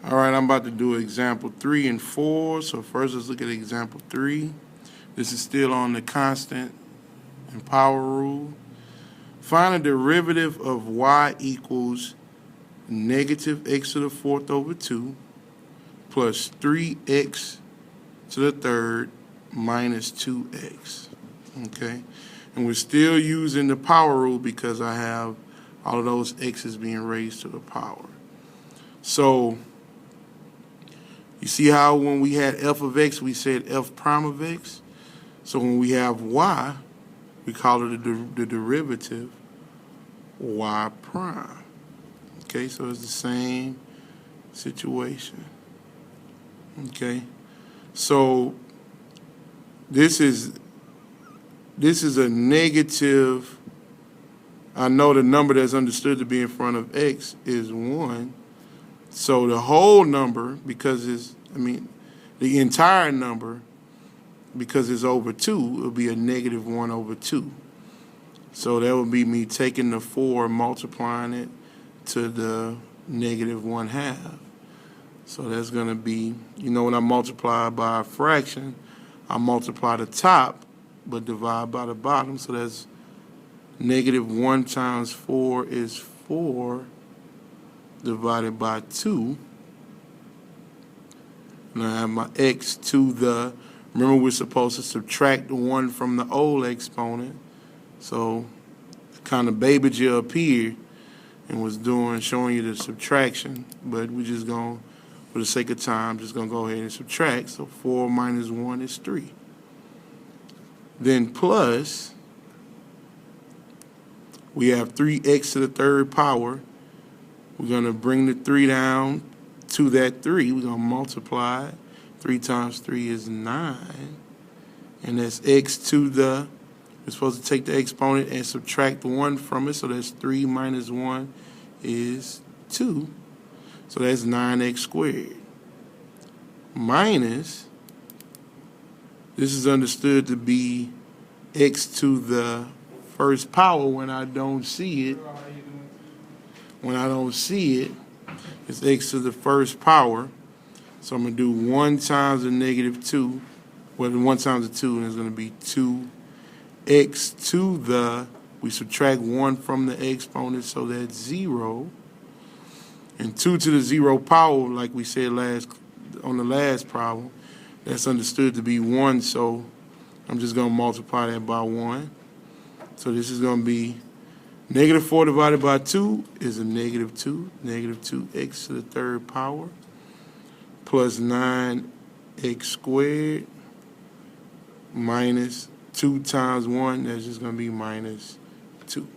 All right, I'm about to do example 3 and 4. So first let's look at example 3. This is still on the constant and power rule. Find a derivative of y equals negative x to the fourth over 2 plus 3x to the third minus 2x. Okay? And we're still using the power rule because I have all of those x's being raised to the power. So you see how when we had f of x, we said f prime of x? So when we have y, we call it the derivative y prime. Okay, so it's the same situation. Okay, so this is a negative. I know the number that's understood to be in front of x is 1. So the whole number, because the entire number, because it's over 2, it will be a negative 1 over 2. So that would be me taking the 4 and multiplying it to the negative 1/2. So that's going to be, when I multiply by a fraction, I multiply the top, but divide by the bottom. So that's negative 1 times 4 is 4 divided by 2. And I have my x to the, remember we're supposed to subtract the 1 from the old exponent. So kind of babied you up here and was showing you the subtraction, but we're just going, for the sake of time, just going to go ahead and subtract. So 4 minus 1 is 3. Then plus, we have 3x to the third power. We're going to bring the 3 down to that 3. We're going to multiply it. 3 times 3 is 9. And that's x to the, we're supposed to take the exponent and subtract 1 from it. So that's 3 minus 1 is 2. So that's 9x squared. Minus, this is understood to be x to the first power when I don't see it. When I don't see it, it's x to the first power. So I'm going to do 1 times the negative 2. Well, 1 times the 2, and it's going to be 2x to the, we subtract 1 from the exponent, so that's 0. And 2 to the 0 power, like we said on the last problem, that's understood to be 1, so I'm just going to multiply that by 1. So this is going to be negative 4 divided by 2 is a negative 2. Negative 2x to the third power plus 9x squared minus 2 times 1. That's just going to be minus 2.